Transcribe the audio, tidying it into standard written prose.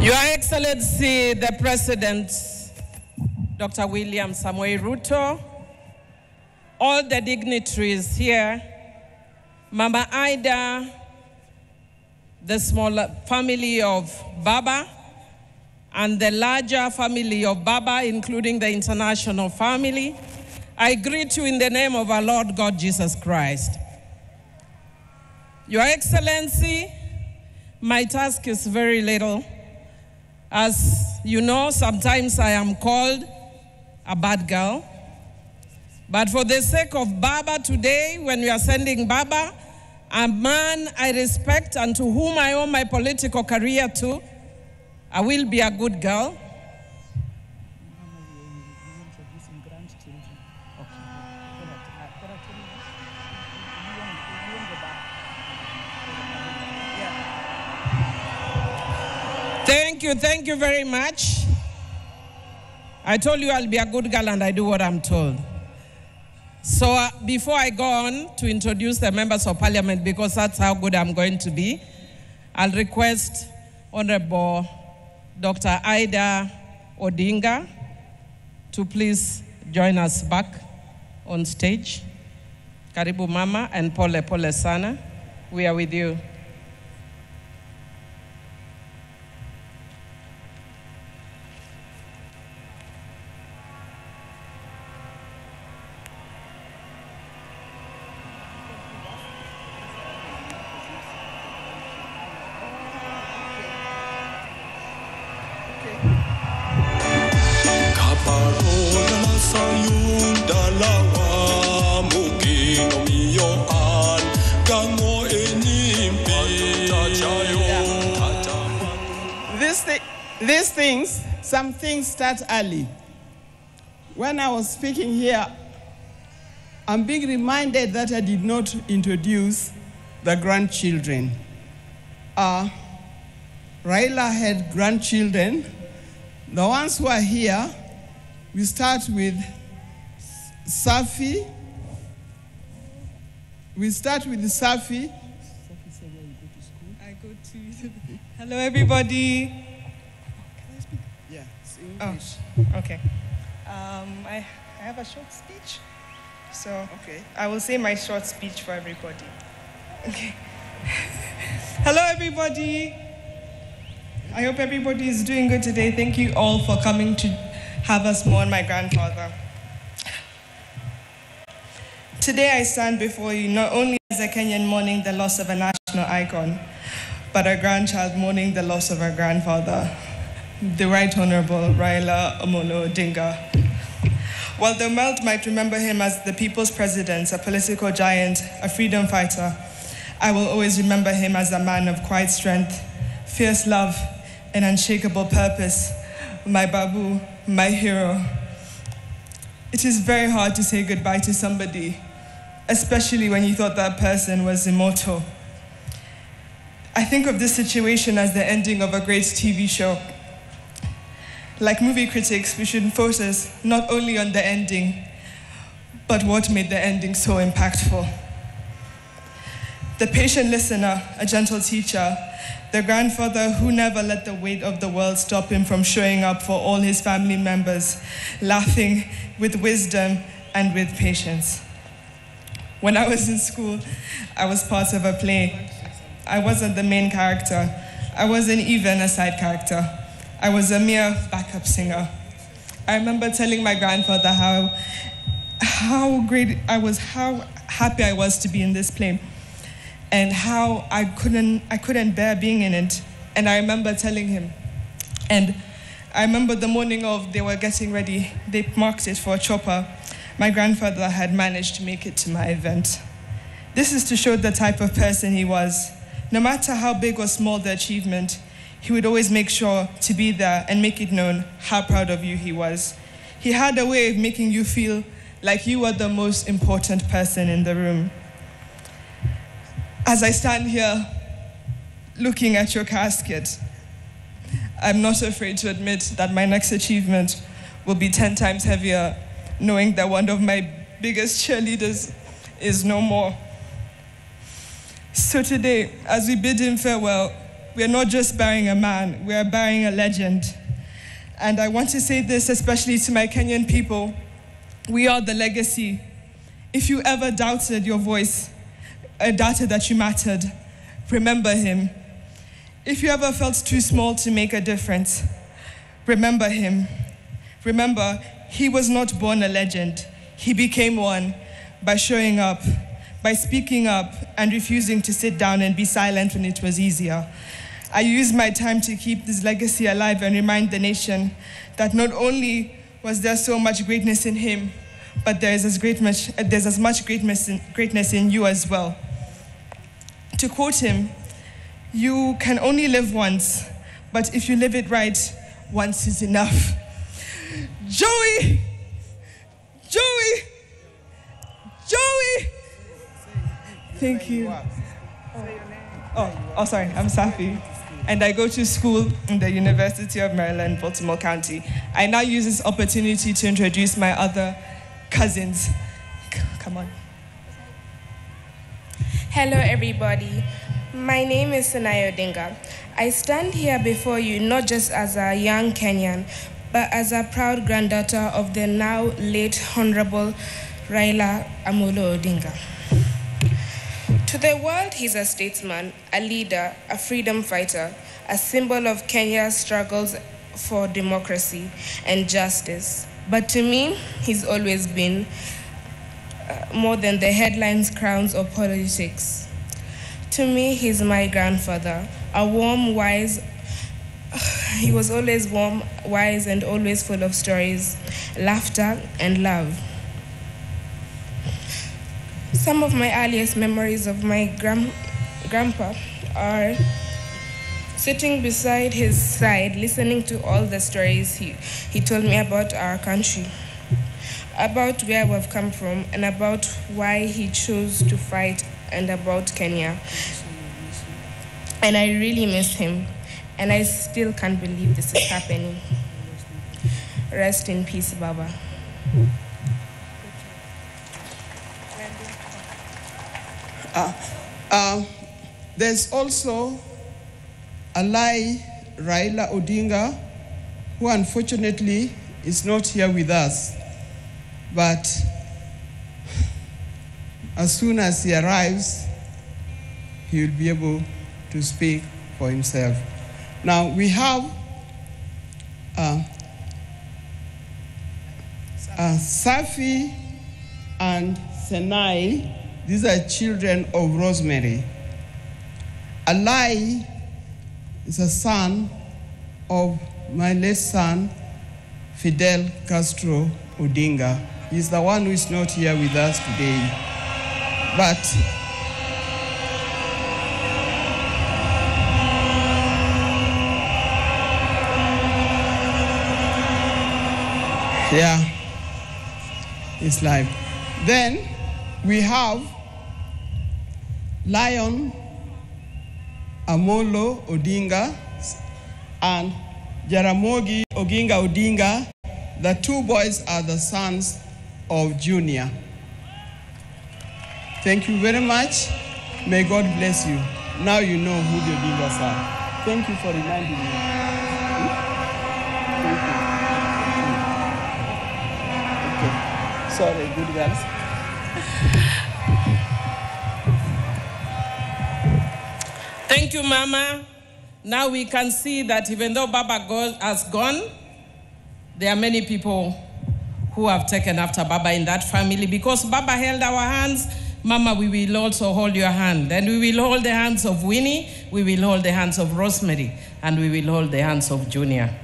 Your Excellency, the President, Dr. William Samoei Ruto, all the dignitaries here, Mama Ida, the small family of Baba, and the larger family of Baba, including the international family, I greet you in the name of our Lord God Jesus Christ. Your Excellency, my task is very little. As you know, sometimes I am called a bad girl. But for the sake of Baba today, when we are sending Baba, a man I respect and to whom I owe my political career to, I will be a good girl. Thank you very much. I told you I'll be a good girl and I do what I'm told. So before I go on to introduce the members of parliament, because that's how good I'm going to be, I'll request Honorable Dr. Raila Odinga to please join us back on stage. Karibu Mama and pole sana. We are with you. Some things start early. When I was speaking here, I'm being reminded that I did not introduce the grandchildren. Raila had grandchildren. The ones who are here, we start with Safi. Safi said where you go to school. I go to... Hello, everybody. English. Oh, okay. I have a short speech, so okay. I will say my short speech for everybody. Okay. Hello, everybody. I hope everybody is doing good today. Thank you all for coming to have us mourn my grandfather. Today I stand before you not only as a Kenyan mourning the loss of a national icon, but a grandchild mourning the loss of her grandfather, the Right Honorable Raila Odinga. While the world might remember him as the people's president, a political giant, a freedom fighter, I will always remember him as a man of quiet strength, fierce love, and unshakable purpose, my Babu, my hero. It is very hard to say goodbye to somebody, especially when you thought that person was immortal. I think of this situation as the ending of a great TV show. Like movie critics, we should focus not only on the ending, but what made the ending so impactful. The patient listener, a gentle teacher, the grandfather who never let the weight of the world stop him from showing up for all his family members, laughing with wisdom and with patience. When I was in school, I was part of a play. I wasn't the main character. I wasn't even a side character. I was a mere backup singer. I remember telling my grandfather how great I was, how happy I was to be in this play, and how I couldn't bear being in it. And I remember telling him. And I remember the morning of they were getting ready, they marked it for a chopper. My grandfather had managed to make it to my event. This is to show the type of person he was. No matter how big or small the achievement, he would always make sure to be there and make it known how proud of you he was. He had a way of making you feel like you were the most important person in the room. As I stand here looking at your casket, I'm not afraid to admit that my next achievement will be 10 times heavier, knowing that one of my biggest cheerleaders is no more. So today, as we bid him farewell, we're not just burying a man, we're burying a legend. And I want to say this especially to my Kenyan people. We are the legacy. If you ever doubted your voice, doubted that you mattered, remember him. If you ever felt too small to make a difference, remember him. Remember, he was not born a legend. He became one by showing up, by speaking up and refusing to sit down and be silent when it was easier. I use my time to keep this legacy alive and remind the nation that not only was there so much greatness in him, but there's as much greatness in you as well. To quote him, you can only live once, but if you live it right, once is enough. Joey! Joey! Joey! Thank you. Oh, sorry, I'm Safi. And I go to school in the University of Maryland, Baltimore County. I now use this opportunity to introduce my other cousins. Come on. Hello, everybody. My name is Raila Odinga. I stand here before you not just as a young Kenyan, but as a proud granddaughter of the now late Honorable Raila Odinga. To the world, he's a statesman, a leader, a freedom fighter, a symbol of Kenya's struggles for democracy and justice. But to me, he's always been more than the headlines, crowns, or politics. To me, he's my grandfather, a warm, wise. He was always warm, wise, and always full of stories, laughter, and love. Some of my earliest memories of my grandpa are sitting beside his side, listening to all the stories he told me about our country, about where we've come from, and about why he chose to fight, and about Kenya. And I really miss him, and I still can't believe this is happening. Rest in peace, Baba. There's also Raila Odinga, who unfortunately is not here with us. But as soon as he arrives, he will be able to speak for himself. Now we have Safi and Senai. These are children of Rosemary. Alai is a son of my late son, Fidel Castro Odinga. He's the one who is not here with us today. But yeah, it's live. Then we have Lion Amolo Odinga and Jaramogi Oginga Odinga. The two boys are the sons of Junior. Thank you very much. May God bless you. Now you know who the Odingas are. Thank you for reminding me. Thank you. Okay. Sorry, good girls. Thank you, Mama. Now we can see that even though Baba has gone, there are many people who have taken after Baba in that family. Because Baba held our hands, Mama, we will also hold your hand. And we will hold the hands of Winnie, we will hold the hands of Rosemary, and we will hold the hands of Junior.